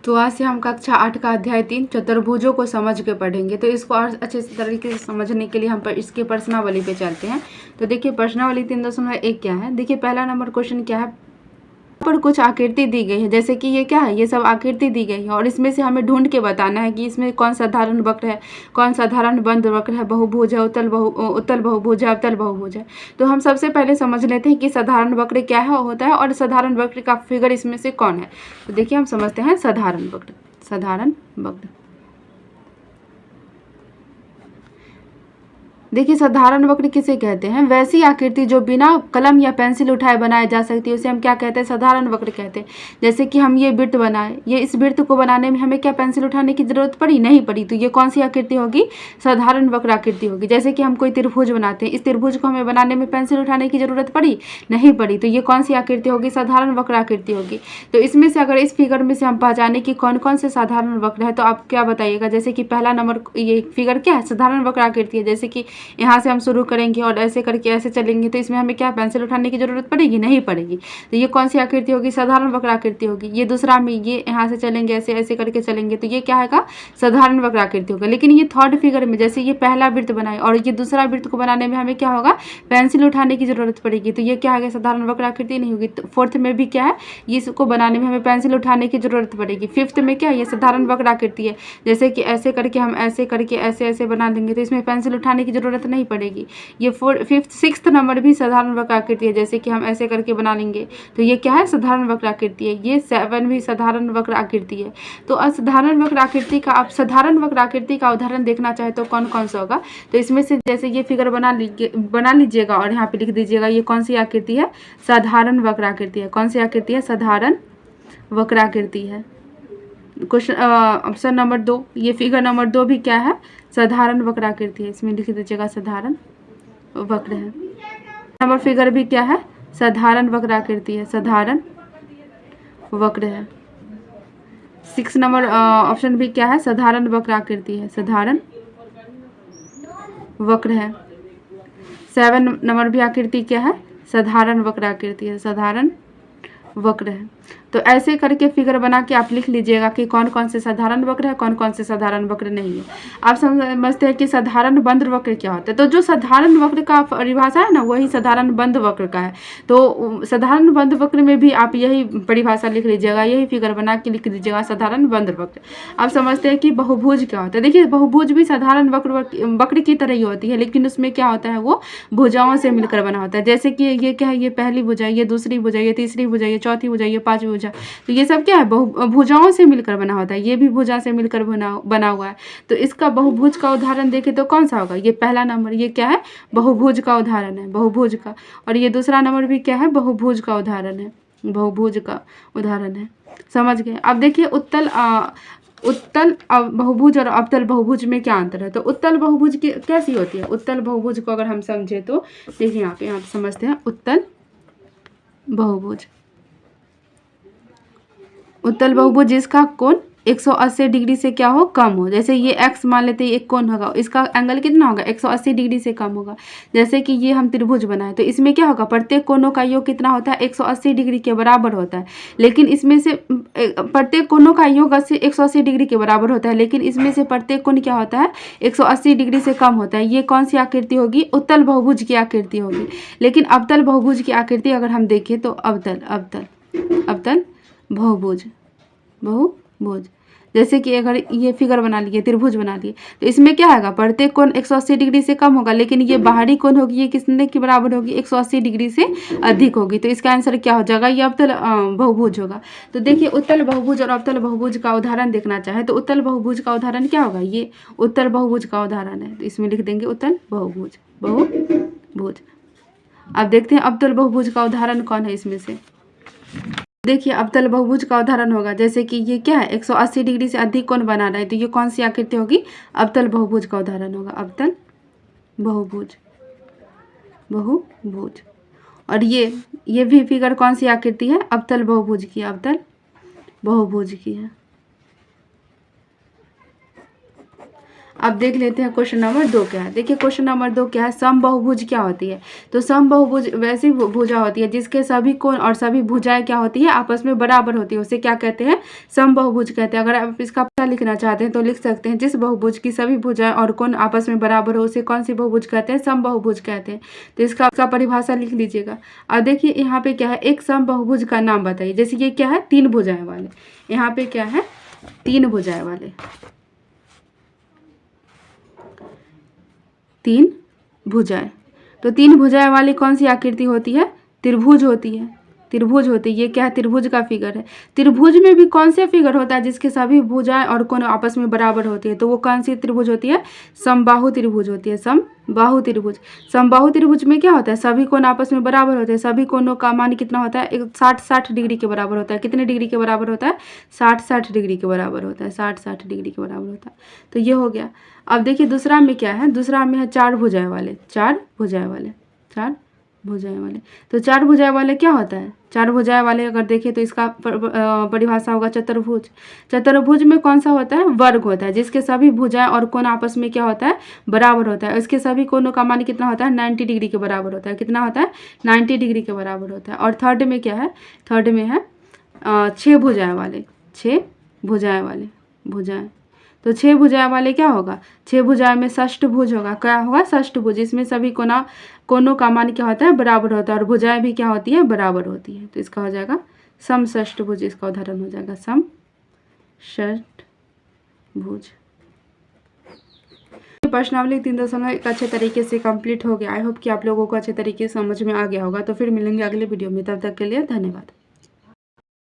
तो आज से हम कक्षा 8 का अध्याय 3 चतुर्भुजों को समझ के पढ़ेंगे। तो इसको और अच्छे तरीके से समझने के लिए हम इसके प्रश्नावली पे चलते हैं। तो देखिए प्रश्नावली 3.1 क्या है। देखिए पहला नंबर क्वेश्चन क्या है, पर कुछ आकृति दी गई है। जैसे कि ये क्या है, ये सब आकृति दी गई है और इसमें से हमें ढूंढ के बताना है कि इसमें कौन साधारण वक्र है, कौन साधारण बंद वक्र है, बहुभुज है, उत्तल बहुभुज है, अवतल बहुभुज है। तो हम सबसे पहले समझ लेते हैं कि साधारण वक्र क्या है होता है और साधारण वक्र का फिगर इसमें से कौन है। तो देखिए हम समझते हैं साधारण वक्र। साधारण वक्र, देखिए साधारण वक्र किसे कहते हैं, वैसी आकृति जो बिना कलम या पेंसिल उठाए बनाई जा सकती है उसे हम क्या कहते हैं, साधारण वक्र कहते हैं। जैसे कि हम ये वृत्त बनाए, ये इस वृत्त को बनाने में हमें क्या पेंसिल उठाने की जरूरत पड़ी, नहीं पड़ी, तो ये कौन सी आकृति होगी, साधारण वक्र आकृति होगी। जैसे कि हम कोई त्रिभुज बनाते हैं, इस त्रिभुज को हमें बनाने में पेंसिल उठाने की जरूरत पड़ी, नहीं पड़ी, तो ये कौन सी आकृति होगी, साधारण वक्र आकृति होगी। तो इसमें से अगर इस फिगर में से हम पहचाने कि कौन कौन से साधारण वक्र है तो आप क्या बताइएगा। जैसे कि पहला नंबर ये फिगर क्या है, साधारण वक्र आकृति है। जैसे कि यहाँ से हम शुरू करेंगे और ऐसे करके ऐसे चलेंगे तो इसमें हमें क्या पेंसिल उठाने की जरूरत पड़ेगी, नहीं पड़ेगी। तो ये कौन सी आकृति होगी, साधारण वक्र आकृति होगी। ये दूसरा में ये यहाँ से चलेंगे ऐसे ऐसे करके चलेंगे तो ये क्या है, साधारण वक्र आकृति होगा। लेकिन ये थर्ड फिगर में जैसे ये पहला वृत्त बनाए और ये दूसरा वृत्त को बनाने में हमें क्या होगा, पेंसिल उठाने की जरूरत पड़ेगी, तो ये क्या है, साधारण वक्र आकृति नहीं होगी। तो फोर्थ में भी क्या है, ये इसको बनाने में हमें पेंसिल उठाने की जरूरत पड़ेगी। फिफ्थ में क्या है, ये साधारण वक्र आकृति है। जैसे कि ऐसे करके हम ऐसे करके ऐसे ऐसे बना देंगे तो इसमें पेंसिल उठाने की जरूरत नहीं पड़ेगी। ये फिफ्थ सिक्स्थ नंबर भी साधारण वक्र आकृति है। जैसे कि हम ऐसे करके बना लेंगे तो ये क्या है, साधारण वक्र आकृति है। ये 7 भी साधारण वक्र आकृति है। तो असाधारण वक्र आकृति का, आप साधारण वक्र आकृति का उदाहरण देखना चाहे तो कौन कौन सा होगा। तो इसमें से जैसे ये फिगर बना लीजिएगा और यहाँ पे लिख दीजिएगा ये कौन सी आकृति है, साधारण वक्र आकृति है। कौन सी आकृति है, साधारण वक्र आकृति है। क्वेश्चन ऑप्शन नंबर 2, ये फिगर नंबर 2 भी क्या है, साधारण वक्र आकृति है। इसमें लिख दीजिएगा साधारण वक्र है। नंबर फिगर भी क्या है, साधारण वक्र आकृति है, साधारण वक्र है। 6 नंबर ऑप्शन भी क्या है, साधारण वक्र आकृति है, साधारण वक्र है। 7 नंबर भी आकृति क्या है, साधारण वक्र आकृति है, साधारण वक्र है। तो ऐसे करके फिगर बना के आप लिख लीजिएगा कि कौन कौन से साधारण वक्र है, कौन कौन से साधारण वक्र नहीं है। आप समझते हैं कि साधारण बंद वक्र क्या होता है। तो जो साधारण वक्र का परिभाषा है ना, वही साधारण बंद वक्र का है। तो साधारण बंद वक्र में भी आप यही परिभाषा लिख लीजिएगा, यही फिगर बना के लिख दीजिएगा, साधारण बंद वक्र। आप समझते हैं कि बहुभुज क्या होता है। देखिए बहुभुज भी साधारण वक्र की तरह ही होती है, लेकिन उसमें क्या होता है, वो भुजाओं से मिलकर बना होता है। जैसे कि ये क्या है, ये पहली भुजा, ये दूसरी भुजा, ये तीसरी भुजा, ये चौथी भुजा, ये पांचवी भुजा, तो ये सब क्या है, भुजाओं से मिलकर बना होता है। ये भी भुजा से मिलकर बना हुआ है। तो इसका बहुभुज का उदाहरण देखें तो कौन सा होगा, ये पहला नंबर, ये क्या है, बहुभुज का उदाहरण है, बहुभुज का। और ये दूसरा नंबर भी क्या है, बहुभुज का उदाहरण है, बहुभुज का उदाहरण है। समझ गए। अब देखिए उत्तल बहुभुज और अवतल बहुभुज में क्या अंतर है। तो उत्तल बहुभुज की कैसी होती है, उत्तल बहुभुज को अगर हम समझे तो देखिए यहाँ पे समझते हैं उत्तल बहुभुज। उत्तल बहुभुज जिसका कोण 180 डिग्री से क्या हो, कम हो। जैसे ये x मान लेते हैं, एक कोण होगा, इसका एंगल कितना होगा, 180 डिग्री से कम होगा। जैसे कि ये हम त्रिभुज बनाए तो इसमें क्या होगा, प्रत्येक कोणों का योग कितना होता है, 180 डिग्री के बराबर होता है। लेकिन इसमें से प्रत्येक कोणों का योग 180 डिग्री के बराबर होता है, लेकिन इसमें से प्रत्येक कोण क्या होता है, 180 डिग्री से कम होता है। ये कौन सी आकृति होगी, उत्तल बहुभुज की आकृति होगी। लेकिन अवतल बहुभुज की आकृति अगर हम देखें तो अवतल बहुभुज। जैसे कि अगर ये फिगर बना लिए, त्रिभुज बना लिए, तो इसमें क्या आएगा, प्रत्येक कोण 180 डिग्री से कम होगा, लेकिन ये बाहरी कोण होगी, ये कितने के बराबर होगी, 180 डिग्री से अधिक होगी। तो इसका आंसर क्या हो जाएगा, ये अवतल बहुभुज होगा। तो देखिए उत्तल बहुभुज और अवतल बहुभुज का उदाहरण देखना चाहे तो उत्तल बहुभुज का उदाहरण क्या होगा, ये उत्तल बहुभुज का उदाहरण है। तो इसमें लिख देंगे उत्तल बहुभुज। अब देखते हैं अवतल बहुभुज का उदाहरण कौन है इसमें से। देखिए अवतल बहुभुज का उदाहरण होगा, जैसे कि ये क्या है, 180 डिग्री से अधिक कोण बना रहा है, तो ये कौन सी आकृति होगी, अवतल बहुभुज का उदाहरण होगा, अवतल बहुभुज। और ये भी फिगर कौन सी आकृति है, अवतल बहुभुज की, अवतल बहुभुज की है। अब देख लेते हैं क्वेश्चन नंबर 2 क्या है। देखिए क्वेश्चन नंबर 2 क्या है, समबाहुभुज क्या होती है। तो समबाहुभुज वैसी भुजा होती है जिसके सभी कोण और सभी भुजाएं क्या होती है, आपस में बराबर होती है, उसे क्या कहते हैं, समबाहुभुज कहते हैं। अगर आप इसका पता लिखना चाहते हैं तो लिख सकते हैं, जिस बहुभुज की सभी भुजाएं और कोण आपस में बराबर हो उसे कौन सी बहुभुज कहते हैं, समबाहुभुज कहते हैं। तो इसका परिभाषा लिख लीजिएगा। और देखिए यहाँ पे क्या है, एक समबाहुभुज का नाम बताइए। जैसे ये क्या है, 3 भुजाएं वाले, यहाँ पे क्या है, 3 भुजाएं वाले, 3 भुजाएं। तो 3 भुजाएं वाली कौन सी आकृति होती है, त्रिभुज होती है, त्रिभुज होती है। ये क्या है, त्रिभुज का फिगर है। त्रिभुज में भी कौन सा फिगर होता है जिसके सभी भुजाएं और कोण आपस में बराबर होती है, तो वो कौन सी त्रिभुज होती है, समबाहु त्रिभुज होती है, समबाहु त्रिभुज। समबाहु त्रिभुज में क्या होता है, सभी कोण आपस में बराबर होते हैं, सभी कोणों का मान कितना होता है, 60 डिग्री के बराबर होता है। कितने डिग्री के बराबर होता है, 60 डिग्री के बराबर होता है, 60 डिग्री के बराबर होता है। तो ये हो गया। अब देखिए दूसरा में क्या है, दूसरा में है 4 भुजाएं वाले, 4 भुजाएं वाले, 4 भुजाएं वाले। तो 4 भुजाएं वाले क्या होता है, 4 भुजाएं वाले अगर देखें तो इसका परिभाषा होगा चतुर्भुज। चतुर्भुज में कौन सा होता है, वर्ग होता है, जिसके सभी भुजाएं और कोण आपस में क्या होता है, बराबर होता है। इसके सभी कोणों का मान कितना होता है, 90 डिग्री के बराबर होता है। कितना होता है, 90 डिग्री के बराबर होता है। और थर्ड में क्या है, थर्ड में है 6 भुजाएं वाले, 6 भुजाएं वाले, भुजाएं। तो 6 भुजाएं वाले क्या होगा, 6 भुजाएं में षष्ठभुज होगा। क्या होगा, षष्ठभुज। इसमें सभी कोणों का मान क्या होता है, बराबर होता है, और भुजाएं भी क्या होती है, बराबर होती है। तो इसका हो जाएगा समषष्ठभुज, इसका उदाहरण हो जाएगा समषष्ठभुज। प्रश्नावली 3.1 अच्छे तरीके से कंप्लीट हो गया। आई होप कि आप लोगों को अच्छे तरीके से समझ में आ गया होगा। तो फिर मिलेंगे अगले वीडियो में, तब तक के लिए धन्यवाद।